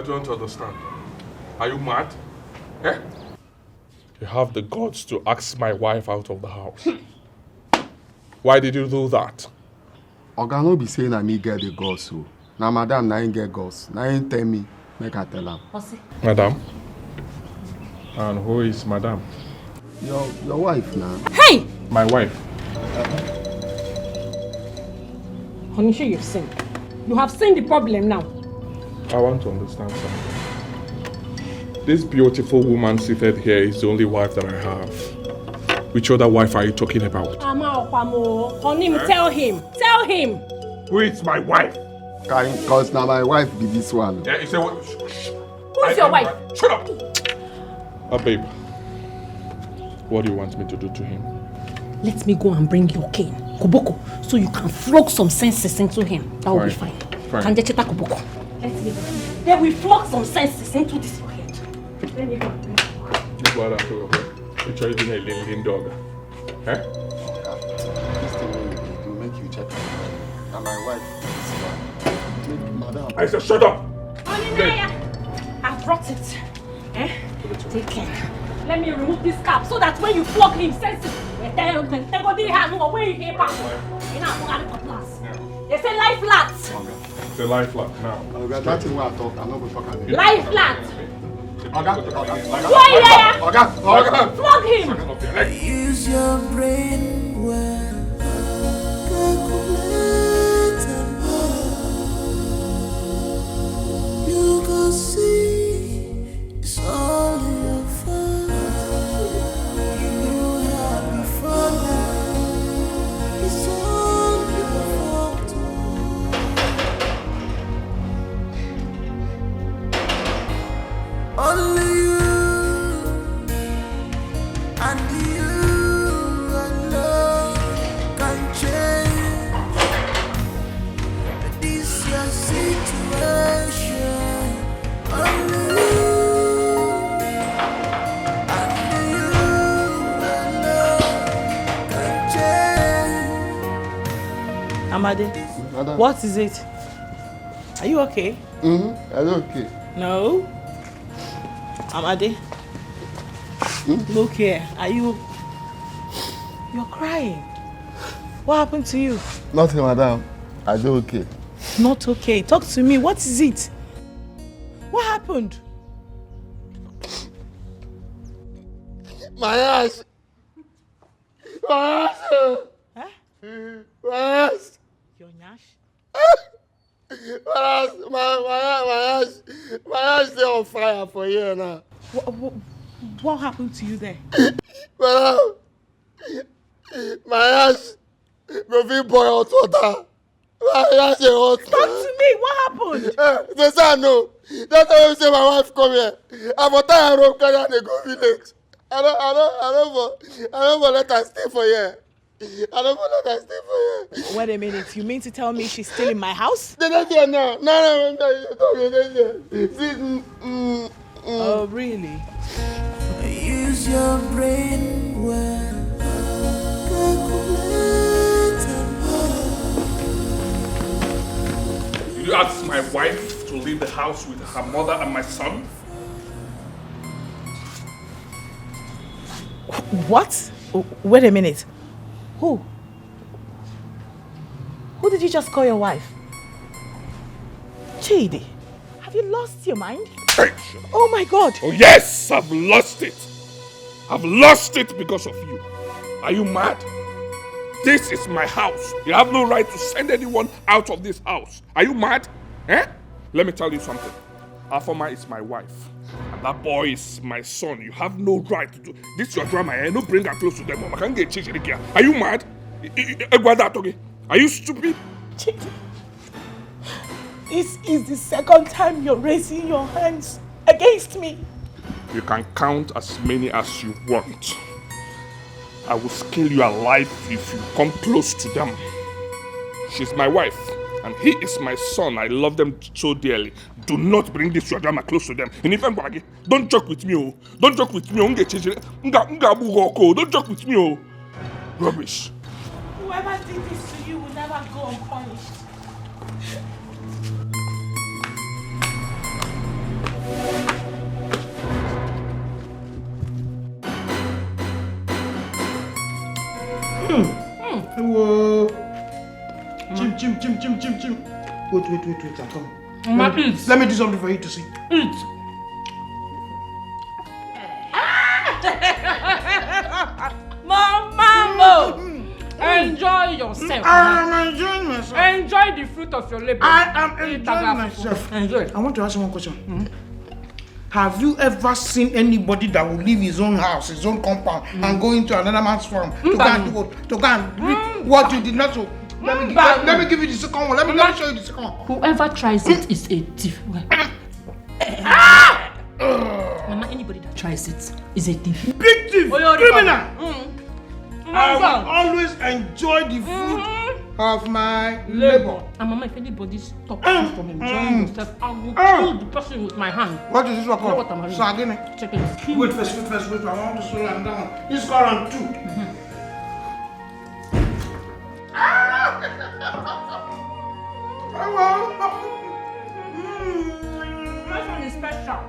don't understand. Are you mad? Eh? You have the guts to ask my wife out of the house. Why did you do that? Oga no be saying I me get the guts, so. Now madam, I ain't get guts. Now ain't tell me, make I tell her. Madam? And who is madam? Your wife now. Hey! My wife. Honey, sure you've seen. You have seen the problem now. I want to understand something. This beautiful woman seated here is the only wife that I have. Which other wife are you talking about? Honey, tell him. Tell him. Who is my wife? Because now my wife be this one. Yeah, you say what? Who's your wife? Shut up! Babe. What do you want me to do to him? Let me go and bring your cane, Koboko, so you can flog some senses into him. That will be fine. Fine. Koboko. Let's go. Then we flog some senses into this your head. Let me go. You're trying to be a little dog. Eh? This thing will make you check and my wife is madam. I said shut up! I brought it. Eh? Take care. Let me remove this cap so that when you flog him, senses. They say lie flat. It's a lie flat now. That's why I talk. I'm not going to talk about it. Lie flat. Oga. Flog him. Use your brain well. You can see it's all in your fault. You have before now. It's all your fault. Only you and you alone can change this your situation. Only you and you alone can change. Amade, Madam. what is it? Are you okay? I'm okay. No. Amade, look here. Are you... You're crying. What happened to you? Nothing, madam. I do okay. Not okay. Talk to me. What is it? What happened? My ass. My ass. Huh? My ass. Your nyash? My ass is on fire for you now. What happened to you there? Madam, my ass go be boil hot water. My ass is hot. Talk to me. What happened? They say I know. That's why you say my wife come here. I'm a tired of carry and they go village. I don't let her stay for here. I don't want to stay for you. Wait a minute. You mean to tell me she's still in my house? They're not here now. No. Oh, really? Use your brain well. Did you ask my wife to leave the house with her mother and my son? What? Wait a minute. Who? Who did you just call your wife? Chidi, have you lost your mind? Oh my God! Oh yes, I've lost it. I've lost it because of you. Are you mad? This is my house. You have no right to send anyone out of this house. Are you mad? Eh? Let me tell you something. Afoma is my wife. And that boy is my son. You have no right to do this. Is your drama. I don't bring her close to them. I can't get changed. Are you mad? Are you stupid? Chidi, this is the second time you're raising your hands against me. You can count as many as you want. I will scale you alive if you come close to them. She's my wife, and he is my son. I love them so dearly. Do not bring this your drama close to them. And if I'm going, don't joke with me, oh. Don't joke with me, oh. Don't joke with me, oh. Rubbish. Whoever did this to you will never go unpunished. Wait, I'm coming. Mama, eat. Let me do something for you to see. Eat. Mama, enjoy yourself. I am enjoying myself. Enjoy the fruit of your labor. I am enjoying myself. Enjoy. I want to ask you one question. Have you ever seen anybody that will leave his own house, his own compound, and go into another man's farm to go and do what? To go and reap what you did not do? Let me give you the second one. Let me show you the second one. Whoever tries it is a thief. Mama, anybody that tries it is a thief. Big thief! Criminal! I will always enjoy the fruit of my labor. And Mama, if anybody stops you from enjoying yourself, I will kill the person with my hand. What is this one You know what called? I'm doing? Sardine. Check it. Wait first. I want to slow down. This is called round 2. This one is special.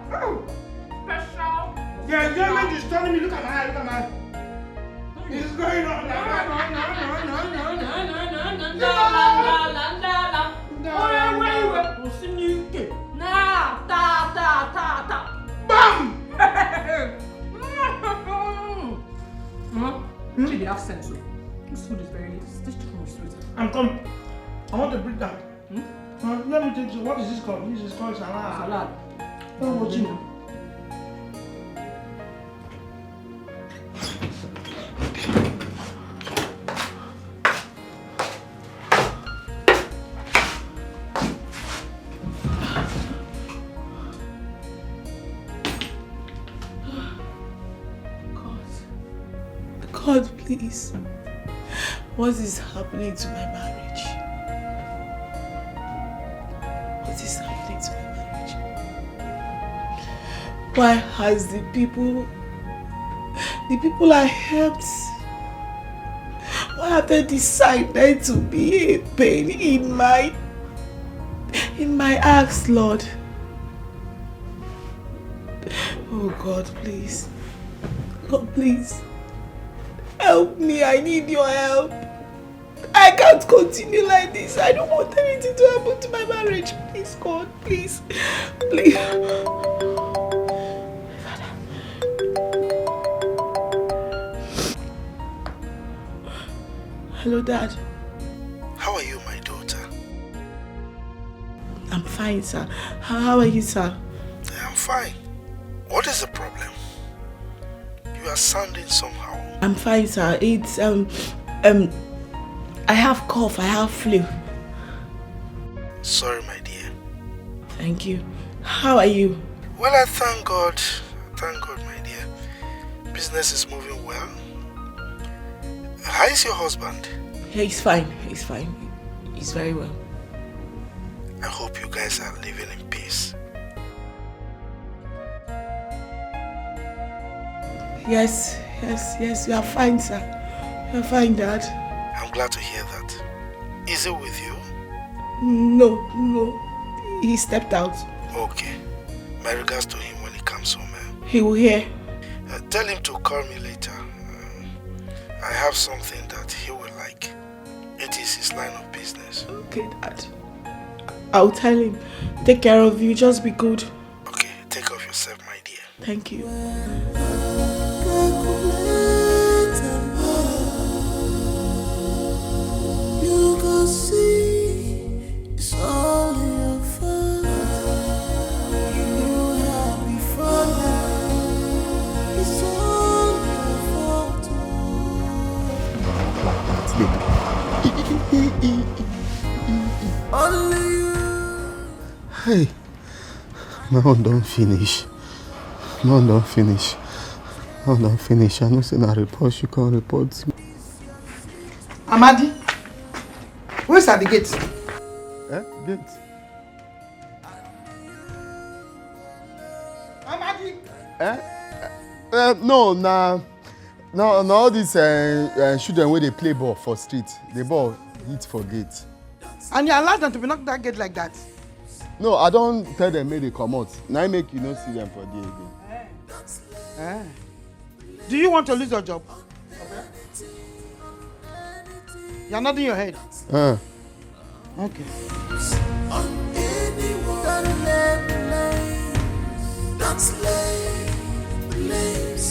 Special. The enjoyment is telling me, look at my eye. It's going on. Bam! See the accent. This food is very. This chicken is sweet. I'm coming. I want to break down. Let me take you. What is this called? This is called salad. Salad. Oh, what you know? God, please. What is happening to my marriage? What is happening to my marriage? Why has the people I helped, why have they decided to be a pain in my acts, Lord? Oh God, please. God, please. Help me, I need your help. I can't continue like this. I don't want anything to happen to my marriage. Please, God, please. Please. Father. Hello, Dad. How are you, my daughter? I'm fine, sir. How are you, sir? I'm fine. What is the problem? You are sounding somehow. I'm fine, sir. It's I have cough, I have flu. Sorry, my dear. Thank you. How are you? Well, I thank God. Thank God, my dear. Business is moving well. How is your husband? He's fine. He's fine. He's very well. I hope you guys are living in peace. Yes. We are fine, sir. We are fine, Dad. I'm glad to hear that. Is it with you? No. He stepped out. Okay. My regards to him when he comes home. He will hear. Tell him to call me later. I have something that he will like. It is his line of business. Okay, Dad. I'll tell him. Take care of you. Just be good. Okay, take care of yourself, my dear. Thank you. You can see it's all in your fault. You have before now. It's all your fault. Only you. Hey, my own don't finish. I know say na report you can report me. Amadi, who is at the gate? Gate? Amadi! No, all these children where they play ball for street, the ball hit for gate. And you allowed them to be knocked that gate like that? No, I don't tell them make they come out. Now I make you not see them for there again. Do you want to lose your job? You're nodding your head. Okay. On anyone. Don't lay blames. Don't lay blames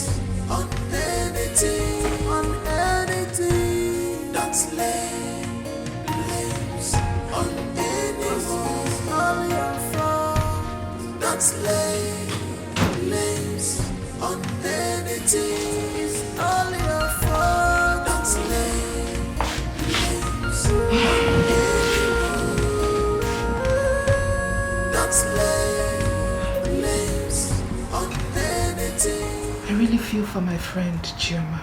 on anything. On anything. Don't lay blames on anyone. All your fault. Don't lay blames on anything. It's all your fault. Don't lay blames on anyone. Don't lay blames on anything. I really feel for my friend Chioma.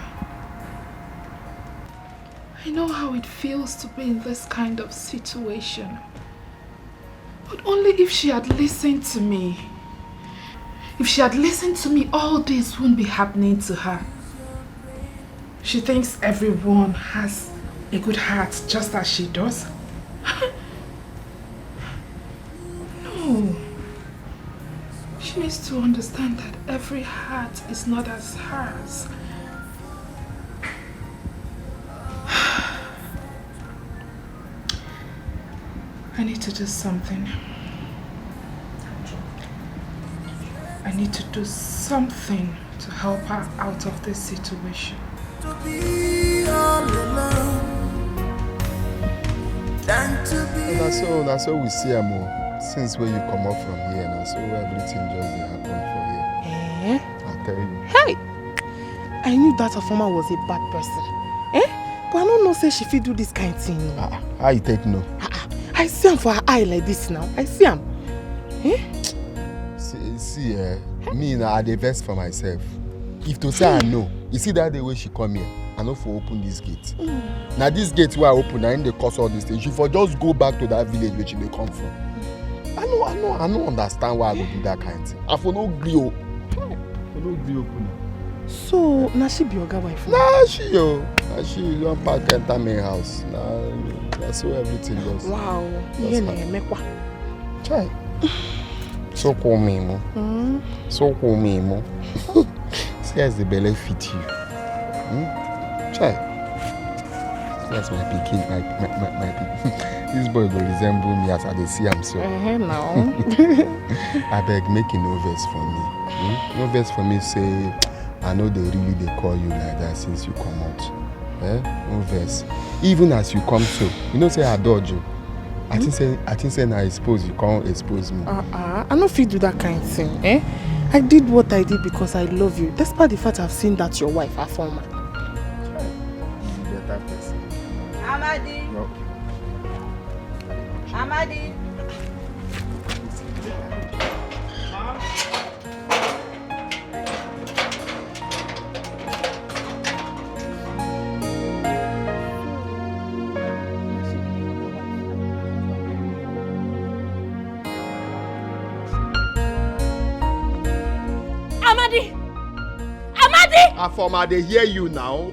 I know how it feels to be in this kind of situation. But only if she had listened to me. If she had listened to me, all this wouldn't be happening to her. She thinks everyone has a good heart just as she does. No. She needs to understand that every heart is not as hers. I need to do something. I need to do something to help her out of this situation. To be all alone. Than to be. That's so we see him. Since where you come up from here, now so everything just happen for here. Eh? I tell you. Hey! I knew that Afoma was a bad person. Eh? But I don't know say she fit do this kind of thing. No. How you take no? I see him for her eye like this now. I see him. Eh? See, me now I dey vex for myself. If to say I know, you see that the way she come here, I know for open this gate. Now this gate where I open, I ain't the cause all this thing. She for just go back to that village where she dey come from. I don't understand why I go do that kind of thing. I for no agree. Open. So, now she be your wife? Nah, she don't pack enter my house. Nah, that's how everything goes. Wow. Mekwa. Chai. So cool me, mo. So cool me, mo. See as the belly fit you. Chai. That's my pikin, my pikin. This boy will resemble me as I see him so. Now. I beg, make no verse for me. No verse for me say, I know they call you like that since you come out. No verse. Even as you come so, you know say I dodge you. I think say now I suppose you can't expose me. I don't feel do that kind of thing. Eh? I did what I did because I love you. Despite the fact I've seen that your wife, Afoma. Better person. Amadi. No. Amadi. Afoma, they hear you now.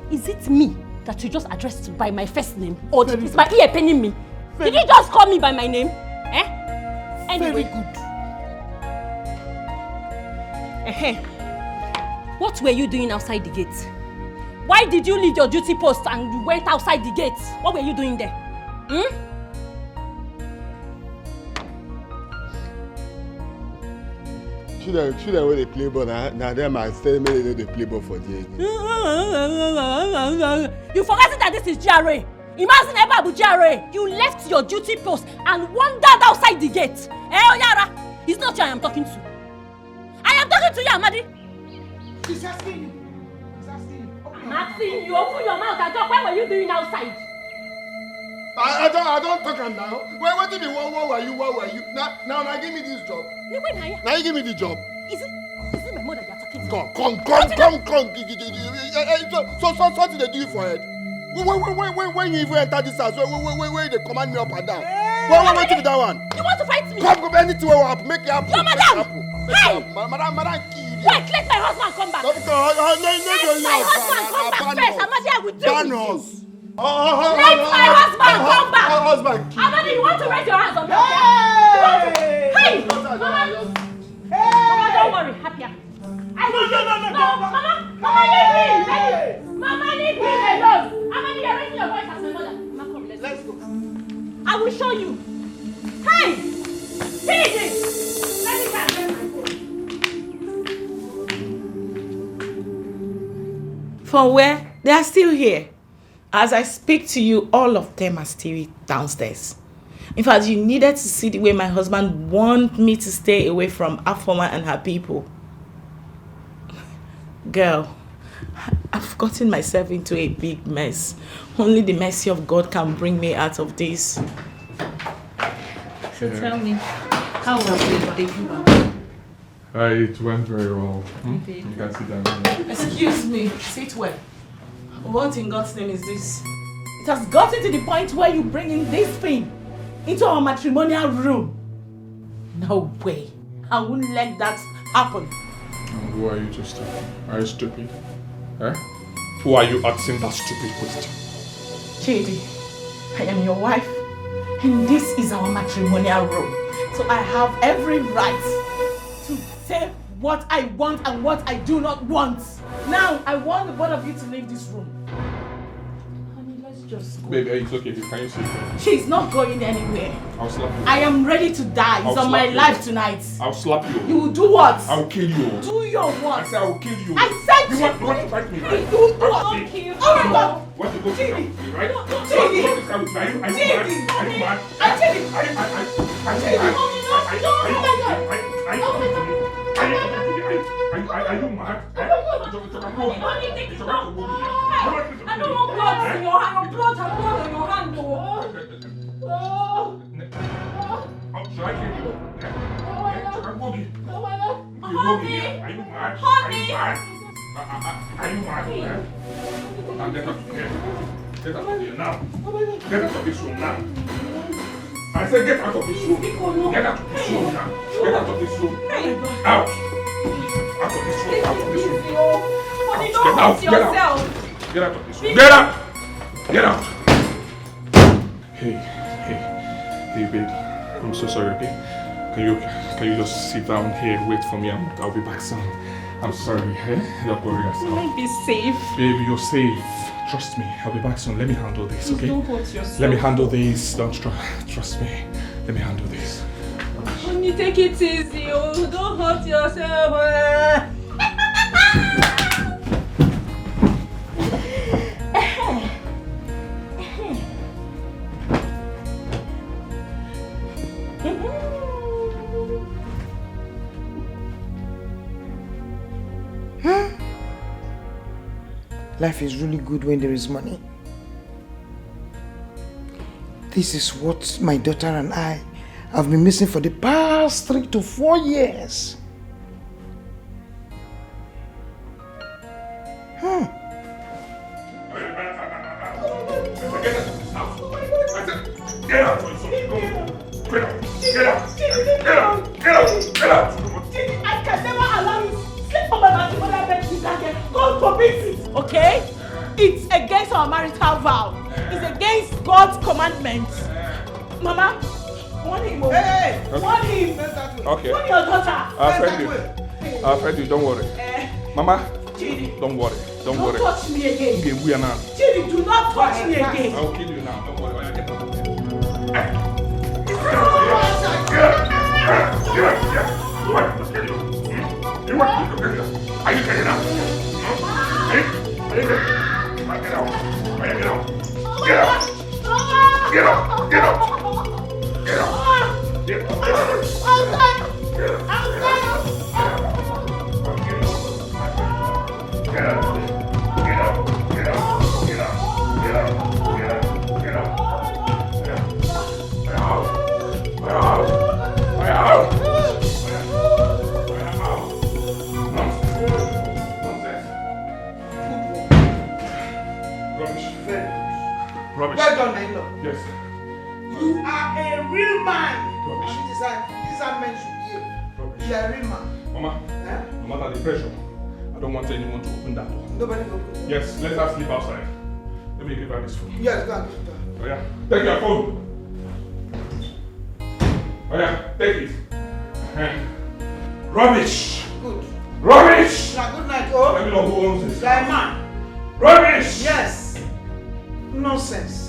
Is it me that you just addressed by my first name? Or is my ear paining me? Did you just call me by my name? Eh? Anyway. Very good. What were you doing outside the gate? Why did you leave your duty post and you went outside the gate? What were you doing there? Should I wear the play ball? Now them are telling me they play ball for the You forgot that this is GRA. Imagine Ebabu GRA. You left your duty post and wandered outside the gate. Oyara, it's not you I am talking to. I am talking to you, Amadi. He's asking you. I'm asking you. Open your mouth and talk. What were you doing outside? I don't talk now. What did you what were you? Now give me this job. Now you give me the job. Is it my mother you're talking to? Come. So did they do you for head? When you even enter this house, where they command me up and down. What to be that one? You want to fight me? Come, anything will happen. Make it happen. No, madam. Hey! Madam, wait, let my husband come back. Let my husband come back first. Amadi, I will do ban with us. you. Let my husband come back. Amadi, you want to raise your hands on me? Hey! Mama, don't worry. Happier. Mama, leave me alone. Amadi, you're raising your voice as my mother. Mama, I will show you. Hey! Hey! Let me catch my phone. From where? They are still here. As I speak to you, all of them are still downstairs. In fact, you needed to see the way my husband wants me to stay away from Afoma and her people. Girl, I've gotten myself into a big mess. Only the mercy of God can bring me out of this. So tell me, how was the debut? It went very well. You can sit down. Excuse me, sit where? What in God's name is this? It has gotten to the point where you bring in this thing into our matrimonial room. No way. I wouldn't let that happen. Who are you to stupid? Are you stupid? Eh? Who are you asking that stupid question? Chidi, I am your wife, and this is our matrimonial room. So I have every right to say what I want and what I do not want. Now, I want the both of you to leave this room. Honey, let's just go. Baby, it's okay. Can you sit? She's not going anywhere. I'll slap you. I am ready to die. It's on my life tonight. I'll slap you. You will do what? I'll kill you. Do your what? I said I will kill you. I said you want to fight me, right? Do what? Don't kill. Oh my God. What to go to Chidi. right? Chidi. Are you mad? Are you mad? Chidi. Are you mad? I don't want blood in your hand. Blood and blood in your hand, though. Should I kill you? Honey! Are you mad? Honey! Are you mad? Now get up here. Get out of here now. Get out of this room now. I said get out of this room. Get out of this room now. Get out of this room. Out. Out of this room. Out of this room. Honey, don't hurt yourself. Get out of this room. Get out. Get out. Hey, babe. I'm so sorry, okay? Can you just sit down here and wait for me? I'll be back soon. I'm sorry, eh? Don't worry yourself. You might be safe. Baby, you're safe. Trust me. I'll be back soon. Let me handle this, okay? Don't hurt yourself. Let me handle this. Don't trust me. Let me handle this. Honey, take it easy. Oh, don't hurt yourself. Life is really good when there is money. This is what my daughter and I have been missing for the past 3 to 4 years. Get out! I can never allow you to sleep on my matrimonial bed again. God forbid it. Okay? It's against our marital vow. It's against God's commandments. Mama, warn him. Hey! Warn him. Okay. Warn your daughter. I'll friend you. Don't worry. Mama, Chidi, don't worry. Don't worry. don't touch me again. Okay, we are now. Chidi, do not touch me again. I'll kill you now. Don't worry. Get out of here. Are you getting out? Are you getting out? Get out. Get out. Get out. Get out. Get out. Get out. Rubbish. Well done, my lord. Yes. You are a real man. Rubbish. This is how men should be. Rubbish. You are a real man. Mama, no matter the pressure, I don't want anyone to open that door. Nobody will open it. Yes, let us sleep outside. Let me give her this phone. Yes, go on. Oh yeah, take your phone. Oh yeah, take it. Rubbish. Good. Rubbish. Now, good night, oh. Let me know who owns this. You are a man. Rubbish. Yes. Nonsense.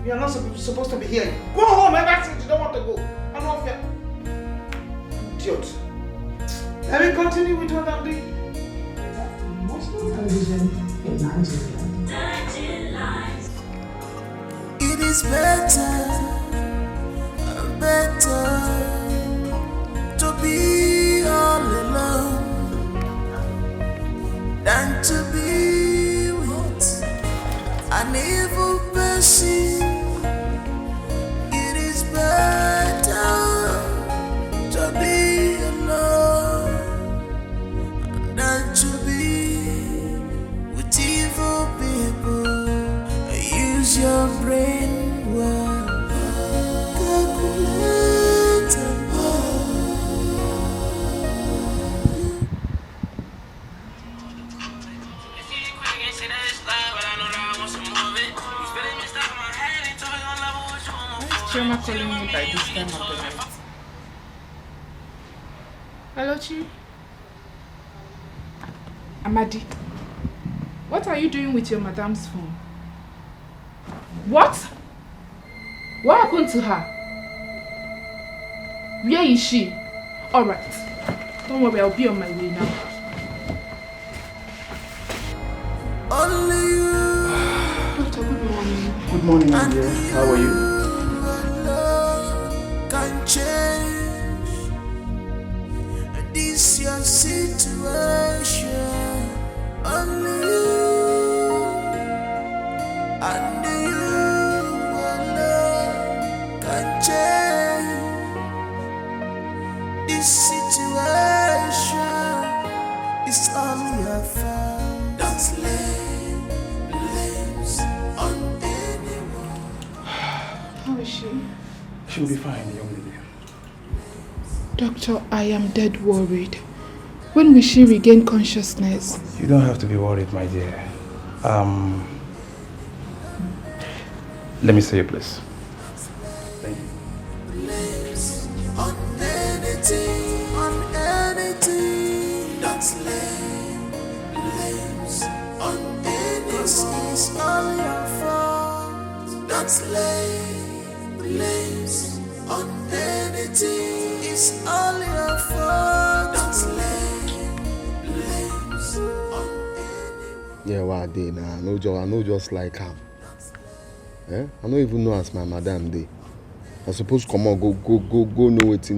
You are not supposed to be here. Go home ever since you don't want to go. I'm not fair. Idiot. Let me continue with what I'm doing. National television in Nigeria. It is better to be all alone than to be with an evil person. It is better to be alone than to be with evil people. Use your brain well. Calculate and Chioma calling me by this time of the night. Hello, Chi. Amadi, what are you doing with your madam's phone? What? What happened to her? Where is she? Alright. Don't worry, I'll be on my way now. only you Doctor, good morning. Good morning, my dear. How are you? can change this your situation. Only you and you alone can change this situation. It's all your fault. Don't lay blames on anyone. How is she? She'll be fine, young lady. Doctor, I am dead worried. When will she regain consciousness? You don't have to be worried, my dear. Let me see you, please. Thank you. Blames on anything, don't lay blames on anyone. It's all your fault. Don't lay blames on anything. It's all your fault. Don't lay blames on anyone. Yeah, what day now? I know just like her. Eh? I don't even know as my madam day. I suppose come on, go know wait.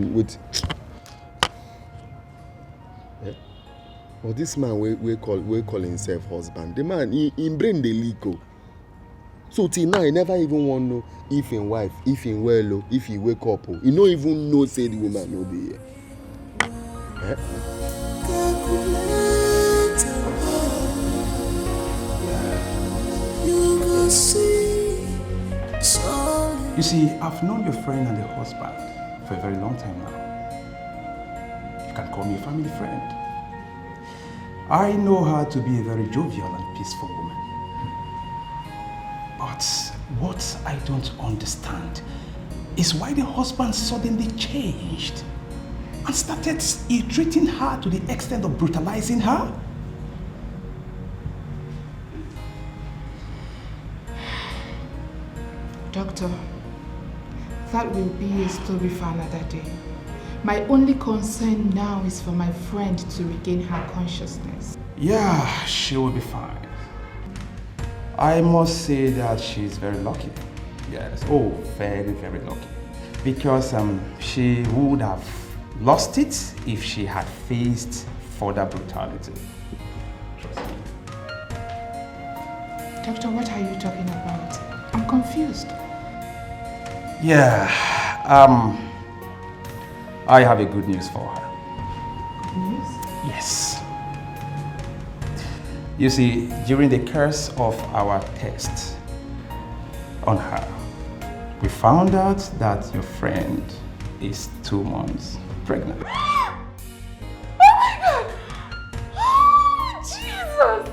Eh? But this man we call himself husband. The man he brain the leak. So till now he never even want to know if him wife, if him well, if he wake up. He don't even know say the woman no be here. Eh? You see, I've known your friend and the husband for a very long time now. You can call me a family friend. I know her to be a very jovial and peaceful woman. But what I don't understand is why the husband suddenly changed and started ill-treating her to the extent of brutalizing her. Doctor, that will be a story for another day. My only concern now is for my friend to regain her consciousness. Yeah, she will be fine. I must say that she's very lucky. Yes, oh, very, very lucky. Because she would have lost it if she had faced further brutality. Trust me. Doctor, what are you talking about? I'm confused. Yeah, I have a good news for her. Good news? Yes. You see, during the course of our test on her, we found out that your friend is 2 months pregnant. Oh my God! Oh, Jesus!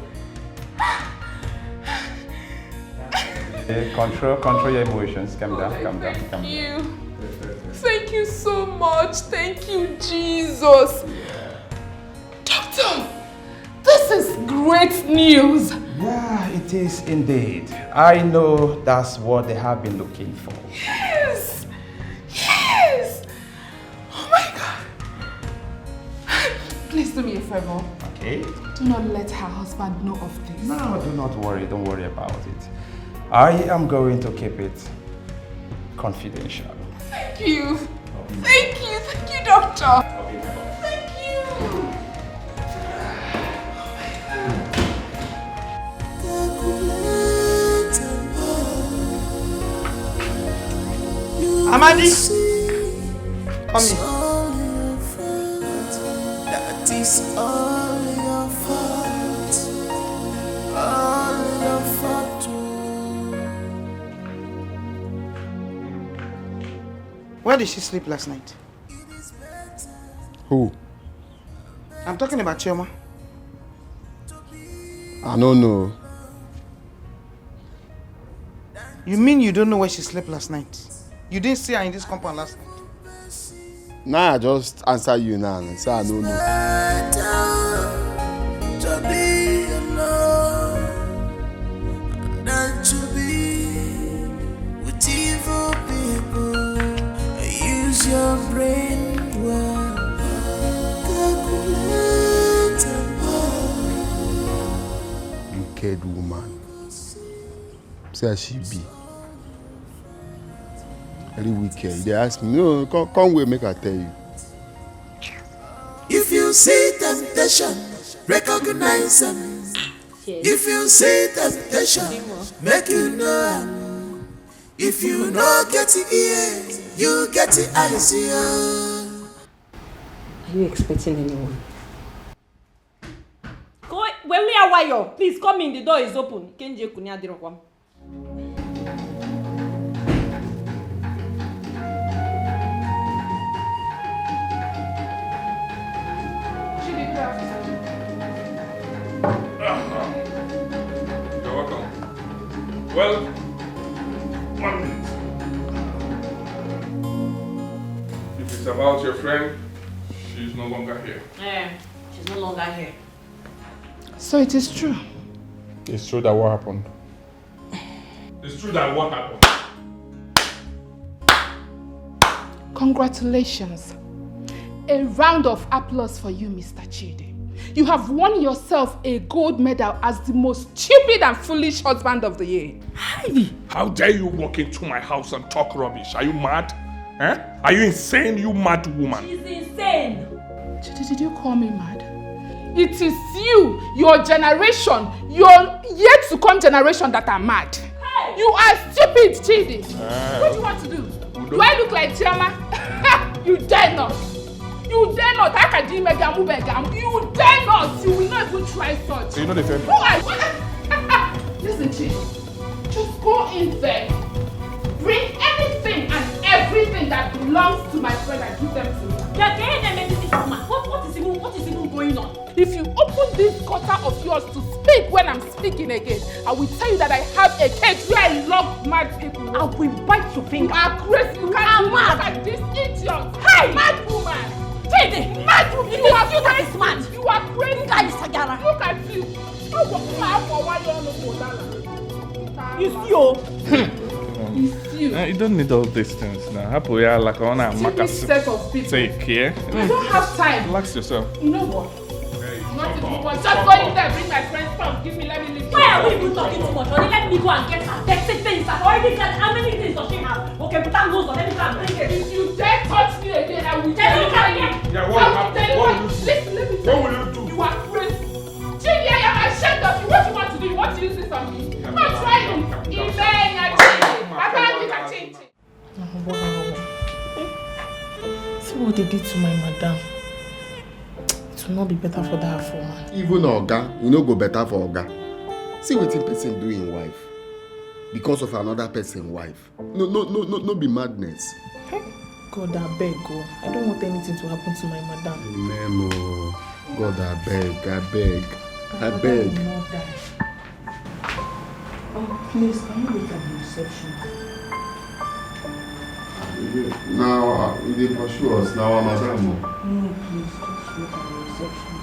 Control your emotions. Calm down. Thank you. Thank you so much. Thank you, Jesus. Doctor, this is great news. Yeah, it is indeed. I know that's what they have been looking for. Yes! Yes! Oh my God! Please do me a favor. Okay. Do not let her husband know of this. No, do not worry. Don't worry about it. I am going to keep it confidential. Thank you. Thank you. Thank you, doctor. Thank you. Amadi! Come here. That is all your fault. All your fault. Where did she sleep last night? Who? I'm talking about Chioma. I don't know. You mean you don't know where she slept last night? You didn't see her in this compound last night? Nah, I just answer you now and say I don't know. To be alone than to be with evil people. Use your brain well. Calculate Wicked woman. Say she be. Very wicked. They ask me, no, come wait, make I tell you. If you see temptation, recognize them. If you see temptation, make you know. If you know get the ears, you get the eyes. Are you expecting anyone? Go when we are wire, please come in. The door is open. Kenje kunya dirokwam. You're welcome. Well, 1 minute. If it's about your friend, she's no longer here. Yeah, she's no longer here. So it is true. It's true that what happened? It's true that what happened? Congratulations. A round of applause for you, Mr. Chidi. You have won yourself a gold medal as the most stupid and foolish husband of the year. Heidi! How dare you walk into my house and talk rubbish? Are you mad? Eh? Are you insane, you mad woman? She's insane! Chidi, did you call me mad? It is you, your generation, your yet to come generation that are mad. Hey. You are stupid, Chidi. What do you want to do? Do I look like Chioma? You dare not. You dare not. You dare not. You will not even try such. You know the thing? Who are you? Listen, Chidi. Just go in there. Bring anything and everything that belongs to my friend and give them to me. What is even going on? If you open this gutter of yours to speak when I'm speaking again, I will tell you that I have a cage where I love mad people. I will bite your finger. You are crazy. You can't look at this idiot. Hey! Mad woman! Chidi! Mad woman! You are crazy. Mad. You are crazy. Look at you. It's you. It's you. You don't need all these things now. Happy, like on a set of people. Take care. I don't have time. Relax yourself. You know what? Not even one. Just go in there, bring my friend's phone. Give me, let me leave. Why are we even talking too much? Only let me go and get her. Take things. I've already got how many things does she have? Okay, put that nose on. Let me go and bring it. If you dare touch me again, I will tell you. Yeah, what will you do? Listen, let me tell you. What will you do? You are crazy. Chidi, I am ashamed of you. What do you want to do? You want to use this on me? I'm not trying. See what they did to my madam. It will not be better for that woman. Even Oga, you know go better for Oga. See what the person do in wife. Because of another person's wife. No be madness. God, I beg, go. I don't want anything to happen to my madam. Memo. God, I beg. Oh, please, can you wait at the reception? Now, they pursue us. Now, madam. No, please, just wait at the reception.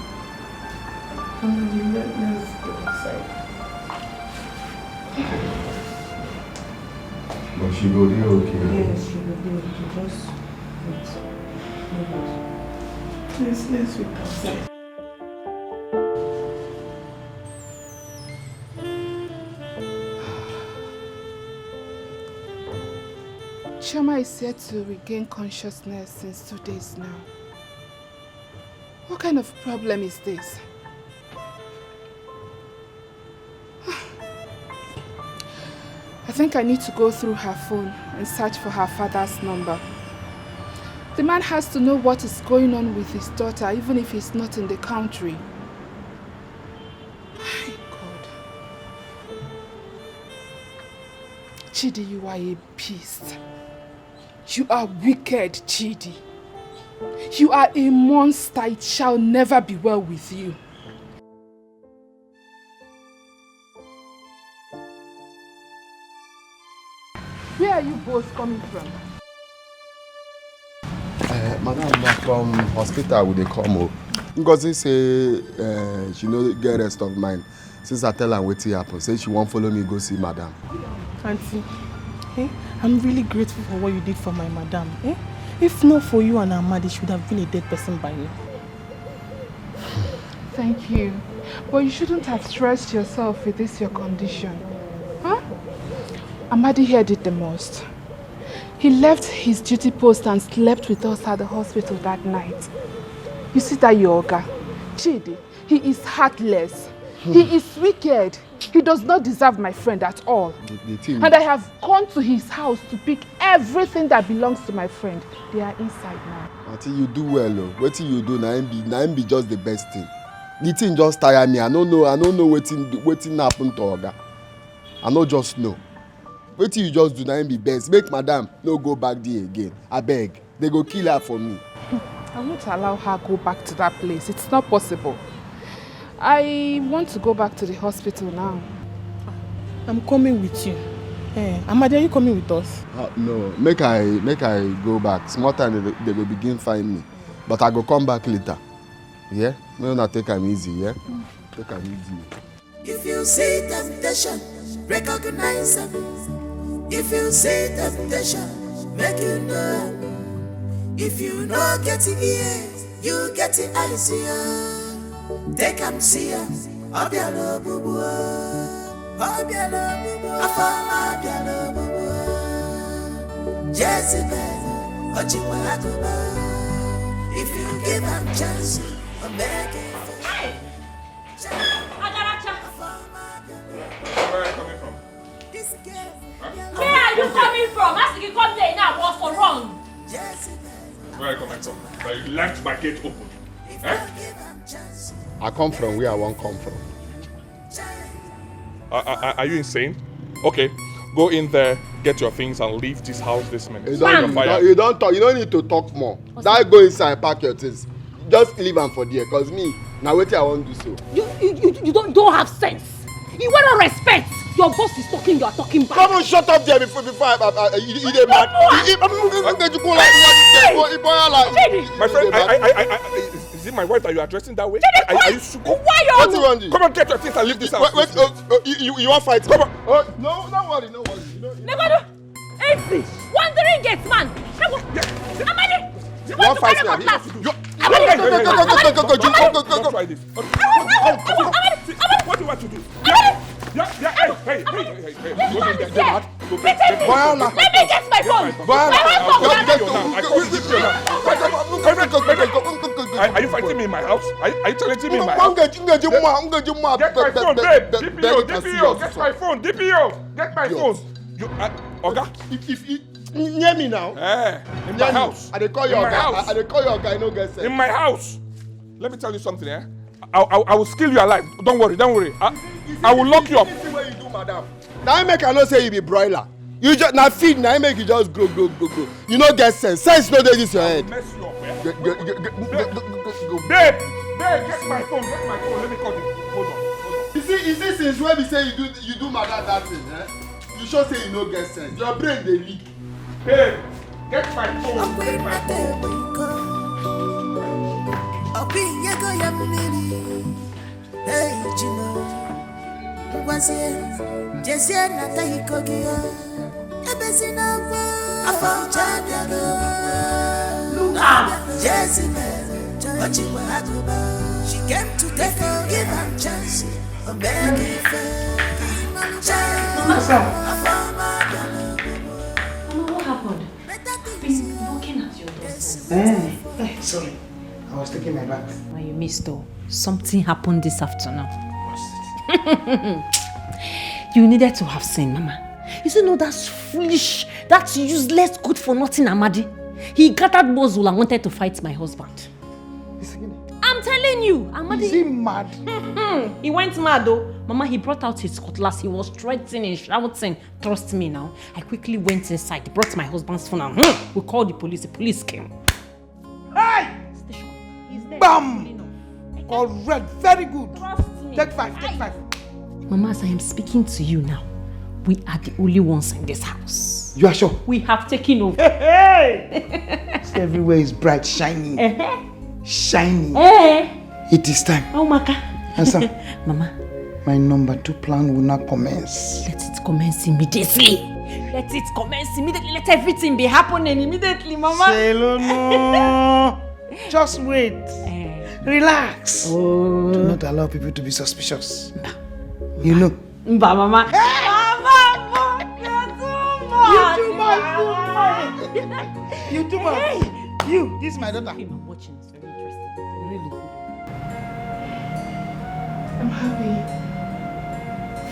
Let's go outside. But she will be okay. Yes, she will be okay. Just wait. Let's wait outside. Chioma is said to regain consciousness since 2 days now. What kind of problem is this? I think I need to go through her phone and search for her father's number. The man has to know what is going on with his daughter, even if he's not in the country. My God. Chidi, you are a beast. You are wicked, Chidi. You are a monster. It shall never be well with you. Where are you both coming from? Madam, na from hospital they come. Ngozi say she no get rest of mind. Since I tell her wetin happen, say she won't follow me go see madam. Auntie, I'm really grateful for what you did for my madam. If not for you and Amadi, she would have been a dead person by now. Thank you. But you shouldn't have stressed yourself with this your condition. Huh? Amadi here did the most. He left his duty post and slept with us at the hospital that night. You see that yoga? Chidi, he is heartless. He is wicked. He does not deserve my friend at all. And I have gone to his house to pick everything that belongs to my friend. They are inside now. Auntie, you do well. What you do now be just the best thing. The thing just tire me. I don't know wetin happen to Oga. I no just know. Wetin you just do now be best. Make madam no go back there again. I beg. They go kill her for me. I won't allow her go back to that place. It's not possible. I want to go back to the hospital now. I'm coming with you. Amadi, are you coming with us? No, make I go back. Small time they will begin find me. But I go come back later. Yeah? No, not take am easy, yeah? Take am easy. If you see temptation, recognize them. If you see temptation, make you know. If you know get the ears, you get the eyes here. Take am see ya, Obialo bubu, Obialo bubu, Afama Obialo bubu, Jezebel, Ochiwalakuba. If you give am chance, I'm begging for. Hey, Agaracha. Where are you coming from? Where are you coming from? As you come there now, what's so wrong? Where are you coming from? That you left my gate open. I come from where I want come from. Are you insane? Okay, go in there, get your things, and leave this house this minute. You don't talk. You don't need to talk more. That go inside, pack your things. Just leave them for there, cause me now wait till I want to do so. You don't have sense. You want to respect. Your boss is talking, you are talking back. Come on, shut up there before you mad. My friend, is it my wife that you are addressing that way? Are you super? Why what do you want? Come on, get your things and leave this house. You want fight? Come on. No, don't worry. Never do. Wandering gate man. Amadi. You want fight me? Go. Don't try this. What do you want to do? Hey. Let me get my phone. Are you fighting me in my house? Are you challenging me in my house? Get my phone, babe. DPO. Get my phone. DPO. Get my phone. Oga? If near me now. In my house. I call your guy. I call your guy. No get sense. In my house. Let me tell you something, I will steal you alive. Don't worry. I will lock you up. This is what you do, madam. Now I make I not say you be broiler. You just now feed. Now I make you just grow. You no get sense. Sense no dey this your head. Mess you up, Go. Babe, get my phone. Let me call you. Hold on. You see since when we say you do madam that thing, you sure say you no get sense. Your brain dey leak. Babe, get my phone. Jessie nata ikogia ebesina kwa afam chanyalo Jessie what you want she came to take you give her chance a baby Mama, what happened? I've been looking at your door. Sorry, I was taking my bath. When you missed though, something happened this afternoon. What's it? You needed to have seen, Mama. You see, no, that's foolish. That's useless, good for nothing, Amadi. He gathered Bozul and wanted to fight my husband. I'm telling you, Amadi. Is he mad? He went mad though. Mama, he brought out his cutlass. He was threatening, shouting. Trust me now. I quickly went inside, brought my husband's phone and we called the police. The police came. Hey! Station. He's there. Bam! Correct. Very good. Trust me. Take 5. Mama, as I am speaking to you now, we are the only ones in this house. You are sure? We have taken over. Hey! Everywhere is bright, shiny. Shiny. It is time. Oh, Maka. Answer. Mama. My number 2 plan will not commence. Let it commence immediately. Let it commence immediately. Let everything be happening immediately, Mama. Hello, no. Just wait. Relax. Oh. Do not allow people to be suspicious. You know. Mama. Hey! Mama, you're too much. You too much. Hey. You, this is my daughter. I'm watching. It's very interesting. Really good. I'm happy.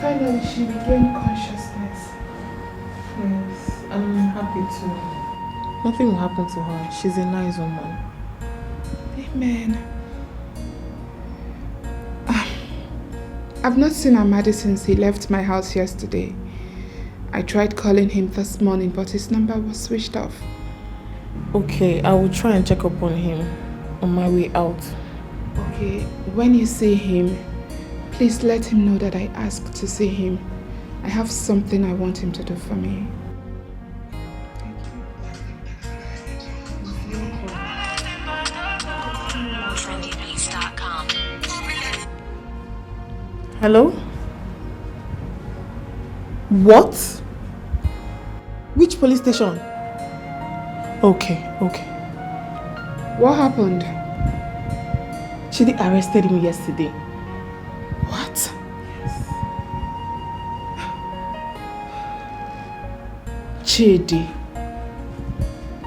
Finally, she regained consciousness. Yes, I'm happy too. Nothing will happen to her. She's a nice woman. Amen. I've not seen Amadi since he left my house yesterday. I tried calling him this morning, but his number was switched off. Okay, I will try and check up on him on my way out. Okay, when you see him, please let him know that I asked to see him. I have something I want him to do for me. Thank you. Hello? What? Which police station? Okay. What happened? Chidi arrested him yesterday. What? Yes.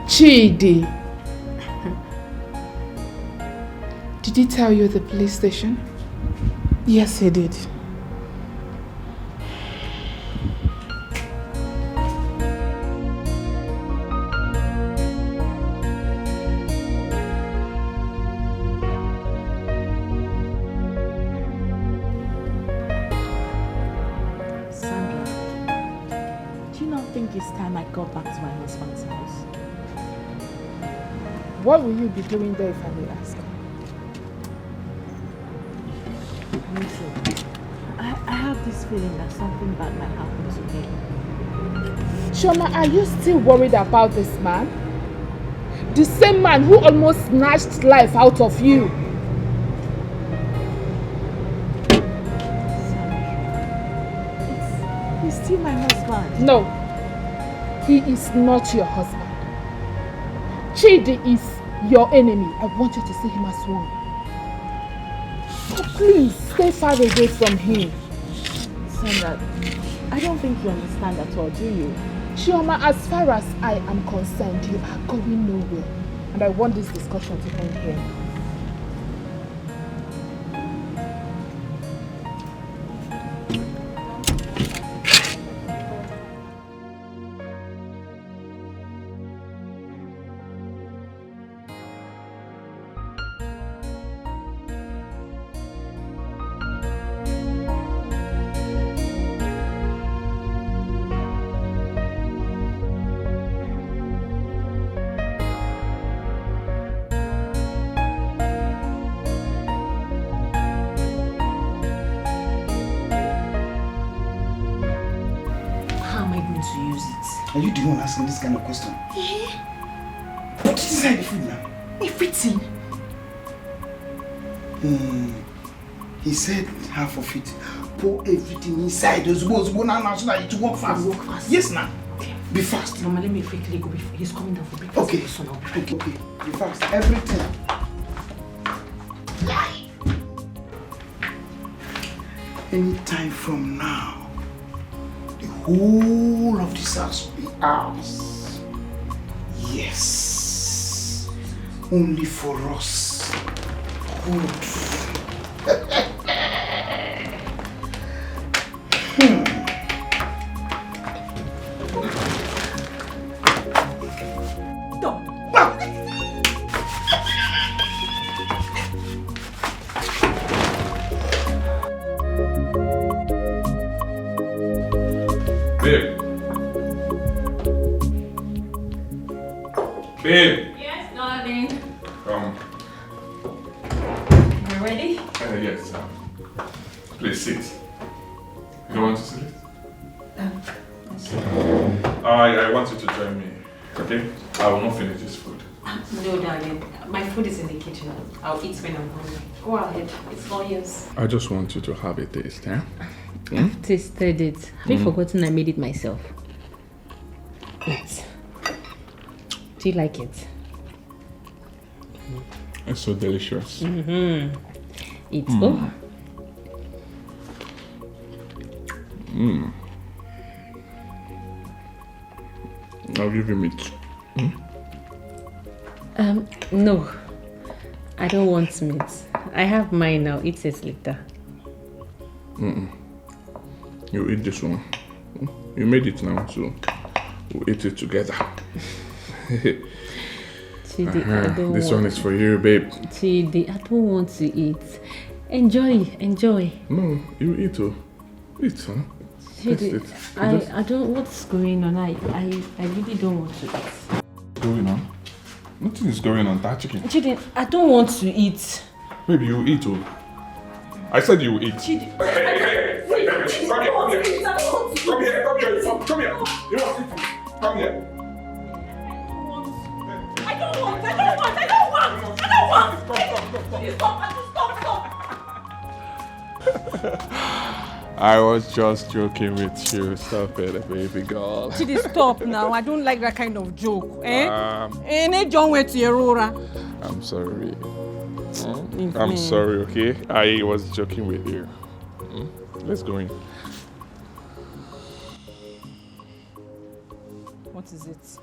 Chidi. Did he tell you the police station? Yes, he did. It's time I got back to my husband's house. What will you be doing there if I may ask? Listen, I have this feeling that something bad might happen to him. Shoma, are you still worried about this man? The same man who almost snatched life out of you. He's still my husband. No. He is not your husband. Chidi is your enemy. I want you to see him as one. So please, stay far away from him. Sandra, I don't think you understand at all, do you? Chioma, as far as I am concerned, you are going nowhere. And I want this discussion to end here. Are you the one asking this kind of question? Yeah. What is inside the food now? Everything. He said half of it pour everything inside. Those boys go now so that you walk fast. Walk fast. Yes, now. Be fast. Mama, let me quickly go before he's coming down for breakfast. Okay. Okay. Be fast. Everything. Anytime from now, the whole of this house will be ours. Yes. Only for us. Good. Babe. Babe. Yes, darling. You ready? Yes. Please sit. You don't want to sit? I want you to join me. Okay? I will not finish this food. No, darling. My food is in the kitchen. I'll eat when I'm hungry. Go ahead. It's all yours. I just want you to have a taste, eh? I've tasted it. Have you forgotten I made it myself? Yes. Do you like it? It's so delicious. It's I'll give you meat. No. I don't want meat. I have mine now. Eat it later. You eat this one. You made it now, so we'll eat it together. Chidi, This one is for you, babe. Chidi, I don't want to eat. Enjoy. No, you eat, oh. Eat, huh? Chidi, I don't. What's going on? I really don't want to eat. What's going on? Nothing is going on. That chicken. Chidi, I don't want to eat. Baby, you eat, oh. I said you eat. Chidi, Come here. You want to eat? Come here. I don't want. Stop. I was just joking with you. Stop it, baby girl. Chidi, stop now. I don't like that kind of joke. John went to Aurora. I'm sorry. I'm sorry, okay? I was joking with you. Let's go in. What is it?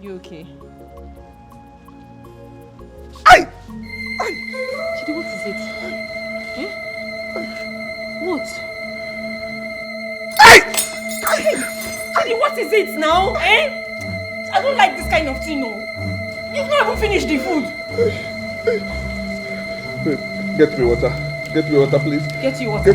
You okay? Chidi, what is it? What? Chidi, what is it now? I don't like this kind of thing, no. You've not even finished the food. Get me water. Get me water, please. Get you water.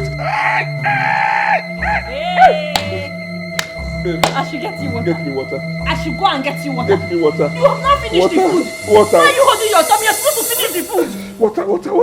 Babe. I should get you water. Get me water. I should go and get you water. Get me water. You have not finished the food. Water. Why are you holding your tummy? You're supposed to finish the food. Water. Water what?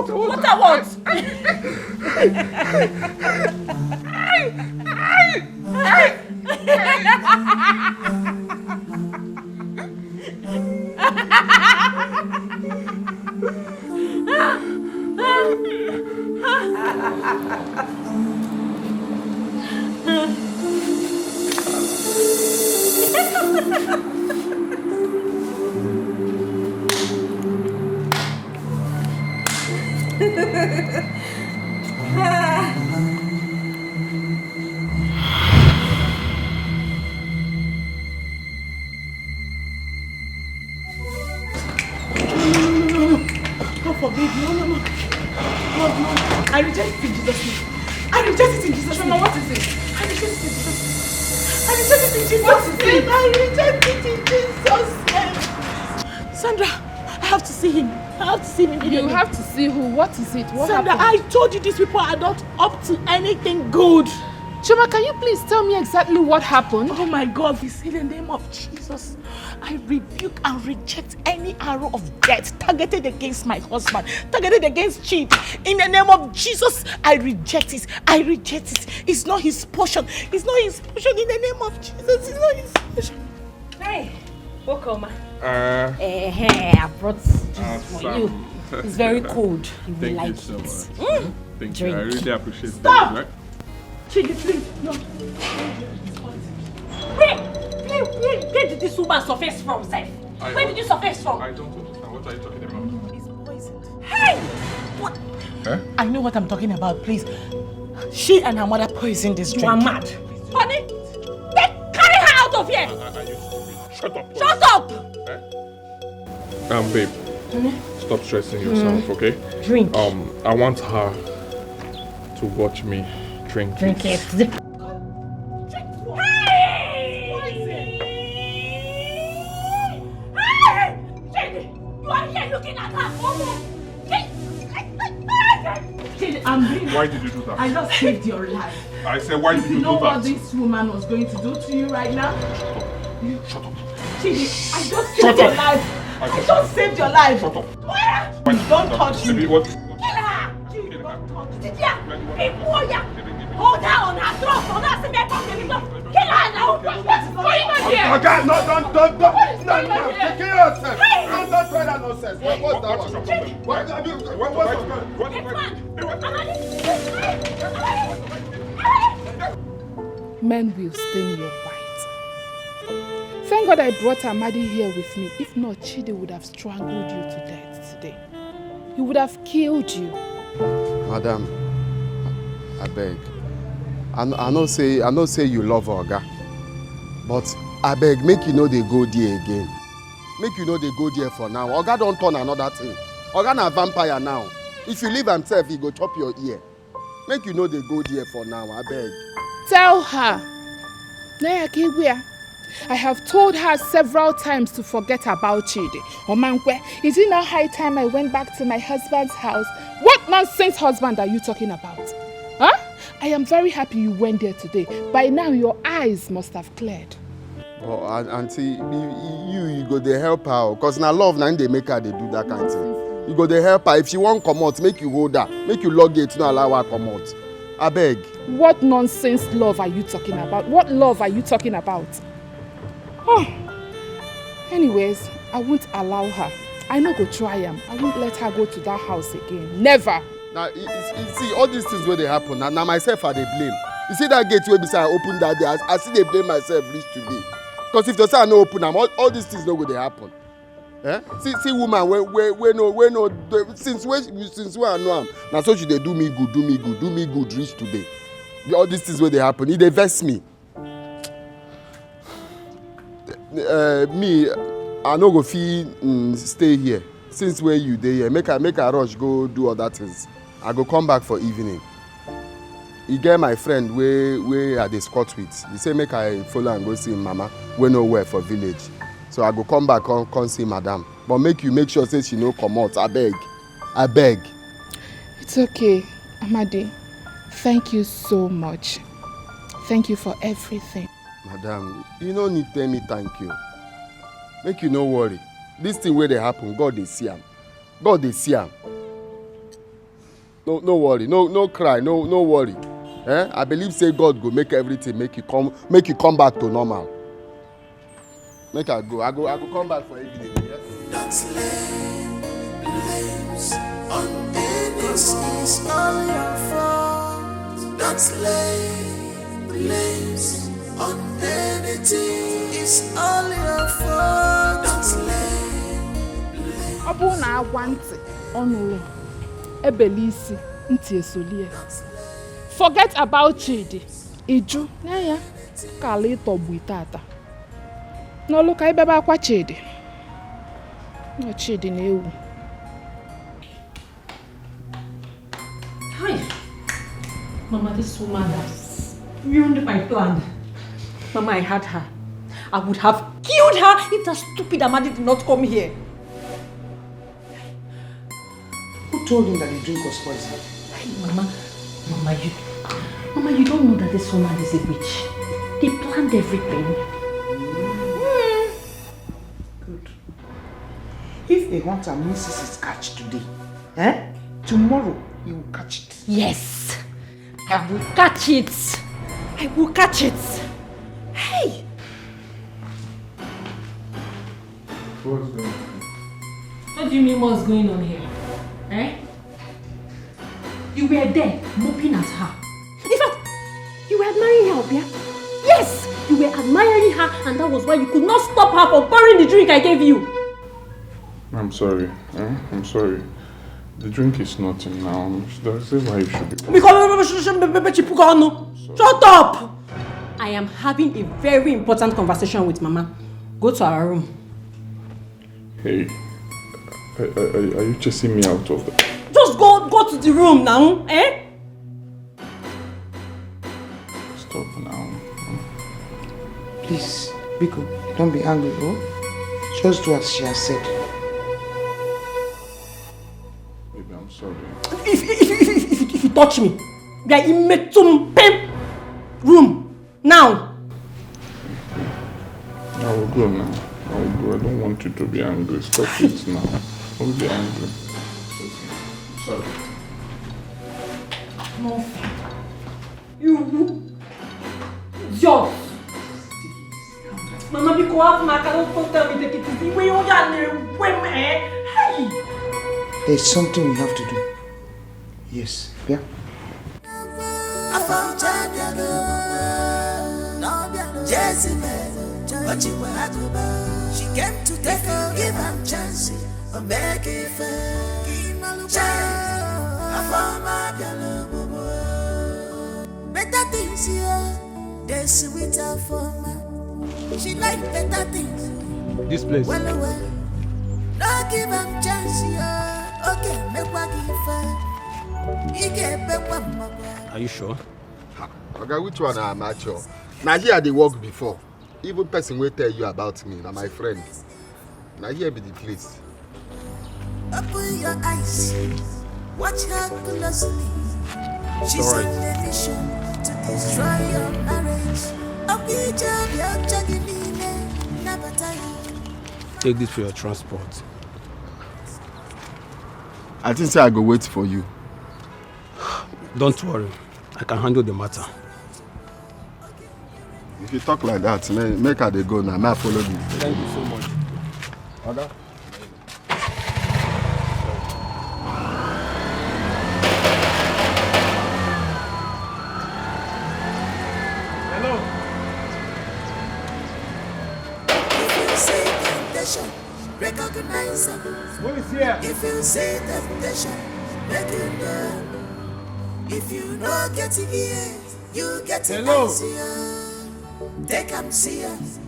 God forbid, no. I reject it in Jesus' name. I reject it in Jesus' name. What is it? I reject it in Jesus' name. I reject it in Jesus' name. I reject it in Jesus' name. Sandra, I have to see him. You have to see who? What is it? What Sandra, happened? I told you these people are not up to anything good. Chima, can you please tell me exactly what happened? Oh my God, we say in the name of Jesus, I rebuke and reject any arrow of death targeted against my husband, targeted against Chidi. In the name of Jesus, I reject it. It's not his portion. In the name of Jesus. It's not his portion. Hey, welcome. I brought this for you. It's very cold. You will Thank like you so it. much. Thank you. I really appreciate Stop! that. Right? Chidi, please. No. Where did this woman surface from, Seth? Where did you surface from? I don't understand. What are you talking about? It's poisoned. Hey! What? Huh? I know what I'm talking about, please. She and her mother poisoned this drink. You are mad. Honey, carry her out of here! Shut up. Shut up! Babe. Stop stressing yourself, okay? Drink. I want her to watch me drink. Drink it. Why did you do that? I just saved your life. I said, why did you do that? You know what this woman was going to do to you right now? Shut up. Chidi, I just saved your life. I just saved your life. Shut up. Don't touch me. What? Kill her! Don't touch her. Hold her on her throat. On her stomach. Kill her now. What's going on here? Okay, no, take care of yourself. Don't try that nonsense. What's that one? Men will stain your white. Thank God I brought Amadi here with me. If not, Chidi would have strangled you to death today. He would have killed you. Madam, I beg. I know say you love Oga, but I beg make you know they go there again. Make you know they go there for now. Oga don't turn another thing. Oga na vampire now. If you leave himself, he go chop your ear. Make you know they go there for now. I beg. Tell her. I have told her several times to forget about Chidi. Omankwe, is it now high time I went back to my husband's house? What nonsense husband are you talking about? Huh? I am very happy you went there today. By now, your eyes must have cleared. Oh, auntie, you go there help her. Because now love, now they make her they do that kind of thing. You go there help her. If she won't come out, make you hold her. Make you log it, not allow her come out. I beg. What nonsense love are you talking about? What love are you talking about? Oh. Anyways, I won't allow her. I no go try am. I won't let her go to that house again. Never. Now, you see, all these things where they happen, now myself are they blame. You see that gate where beside I open that day, I see they blame myself reach today. Because if they say I no open them, all these things no go they happen. Eh? See woman, we no, since when I know am, now so she they do me good reach today. All these things where they happen, they vex me. Me, I no go feel stay here. Since where you dey here, make a rush go do other things. I go come back for evening. He get my friend where I dey squat with. He say make I follow and go see mama. We nowhere for village. So I go come back come see madam. But make sure say she no come out. I beg. It's okay, Amadi. Thank you so much. Thank you for everything. Madam, you no need tell me thank you. Make you no worry. This thing where they happen, God they see am. God they see am. No worry, no cry, no worry. Eh? I believe say God go make everything make you come back to normal. Make I go. I go come back for evening. Yes? Don't lay blames on anyone. It's all your fault. Don't lay blames on anything. It's all your fault. Don't lay blames. Abu na agwanti onuru ebelisi nti esolie. Forget about Chidi. Iju na ya kala itogbu itata. No look I beba akwa Chidi. No Chidi na ewu. Hi. Mama, this woman has ruined my plan. Mama, I had her. I would have killed her if that stupid Amadi did not come here. Who told him that the drink was poisoned? Mama, you don't know that this woman is a witch. They planned everything. Good. If a hunter misses his catch today, tomorrow he will catch it. Yes, I will catch it. I will catch it. Hey! What's going on? What do you mean what's going on here? Eh? You were there, moping at her. In fact, you were admiring her, Obia. Yes! You were admiring her, and that was why you could not stop her from pouring the drink I gave you. I'm sorry. I'm sorry. The drink is nothing now. That's why you should be. Shut up! I am having a very important conversation with Mama. Go to our room. Hey, are you chasing me out of the... Just go to the room now, eh? Stop now. Please, Biko, don't be angry, oh? Just do as she has said. Baby, I'm sorry. If you touch me, we are in Metum room now. I will go now. I don't want you to be angry. Stop it now. Don't be angry. Sorry. No. You idiot. Mama, be quiet, ma. Don't tell me take it easy. When you are women, hey. There's something we have to do. Yes, yeah. She came to take a give and chance or make it fair. Better things here, they're sweeter for me. She like better things. This place. Well, no give am chance here. Okay, make what give fair. Are you sure? Okay, which one am I sure? Now here they work before. Even person will tell you about me. Now my friend. Now here be the place. Open your eyes. Watch her closely. She's on a mission to destroy your marriage. Take this for your transport. I think so I go wait for you. Don't worry. I can handle the matter. If you talk like that, make her they go now. May I follow you? Thank you so much. Okay. Hello. If you see temptation, recognize it. Who is here? If you see temptation, make it know. If you not get it here, you get it easier. Take them serious.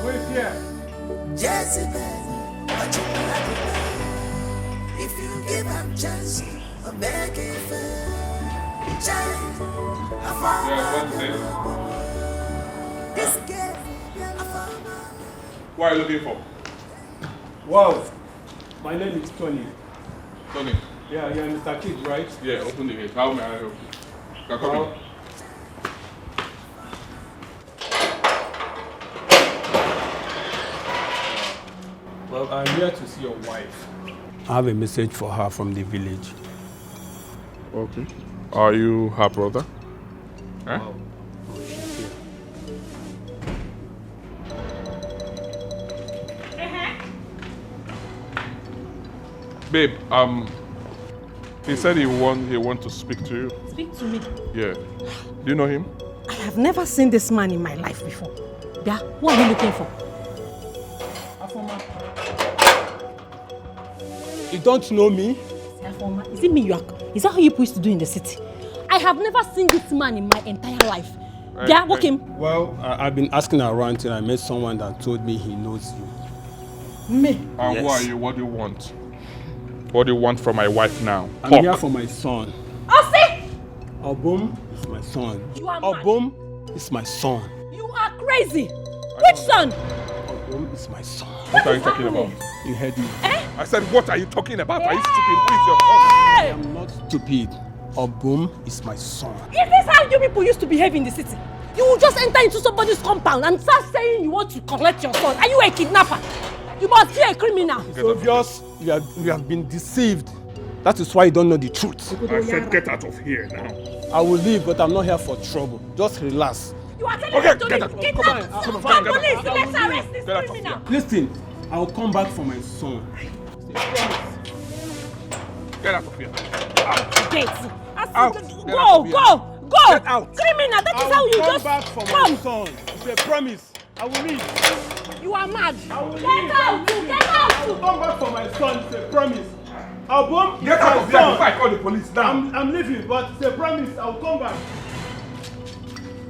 Who is here? Jezebel, what you want. If you give them chance, or make it fair. Child, this game, What are you looking for? Wow. My name is Tony. Tony. Yeah, you're Mr. Kid, right? Yeah, open the gate. How may I help you? Come in. Well, I'm here to see your wife. I have a message for her from the village. Okay. Are you her brother? Huh? Wow. Oh, she's here. Babe, he said he want to speak to you. Speak to me. Yeah. Do you know him? I have never seen this man in my life before. Yeah, what are you looking for? You don't know me? Is it me you are? Is that how you used to do in the city? I have never seen this man in my entire life. Yeah, walk him. Well, I've been asking around till I met someone that told me he knows you. Me? And Yes. who are you? What do you want? What do you want from my wife now? I'm Talk. here for my son. Ose! Obum is my son. You are mad. Obum is my son. You are crazy. Which son? Obum is my son. What are you talking about? You heard me. I said, what are you talking about? Are you stupid? Who is your son? I am not stupid. Obum is my son. Is this how you people used to behave in the city? You will just enter into somebody's compound and start saying you want to collect your son. Are you a kidnapper? You must be a criminal. It's obvious you have been deceived. That is why you don't know the truth. I said, get out of here now. I will leave, but I'm not here for trouble. Just relax. You are telling Okay, me to get out. leave. Come on. Come, Come on. police. Let's arrest this Get out of criminal. Listen, I will come back for my son. Get out of here. Gates. Out. Go. Get out. Criminal, that is how you just come back for my son. It's a promise. I will leave. You are mad. I will Get leave. out. I will come back for my son. It's a promise. Album, Get out of here before I call the police now. I'm leaving, but it's a promise. I will come back.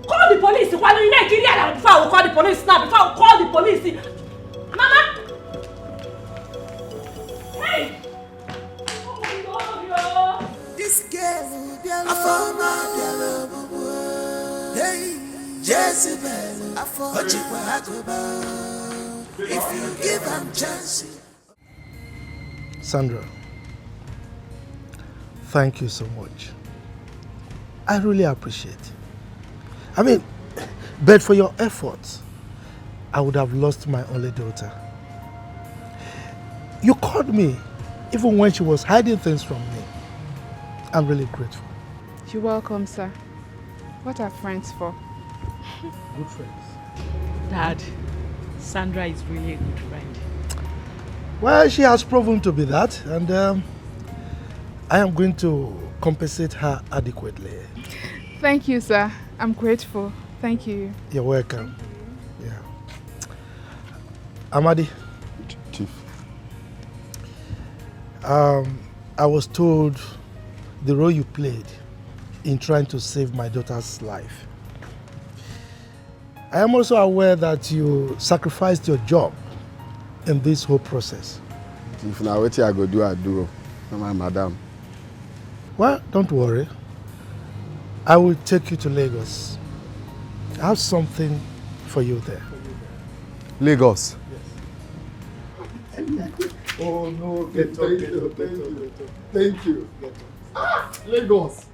Call the police. Why don't you make it here before I will call the police now? Before I will call the police. Mama. Hey. Oh, This girl, I found my girl. Hey, Jezebel, I found you. If you give them chance. Sandra, thank you so much. I really appreciate it. I mean, but for your efforts, I would have lost my only daughter. You called me even when she was hiding things from me. I'm really grateful. You're welcome, sir. What are friends for? Good friends. Dad, Sandra is really a good friend. Well, she has proven to be that, and I am going to compensate her adequately. Thank you, sir. I'm grateful. Thank you. You're welcome. Yeah. Amadi. Chief. I was told the role you played in trying to save my daughter's life. I am also aware that you sacrificed your job in this whole process. If now what I go do, I do. My madam. Well, don't worry. I will take you to Lagos. I have something for you there. Lagos. Yes. Oh no, thank you. Thank you. Lagos.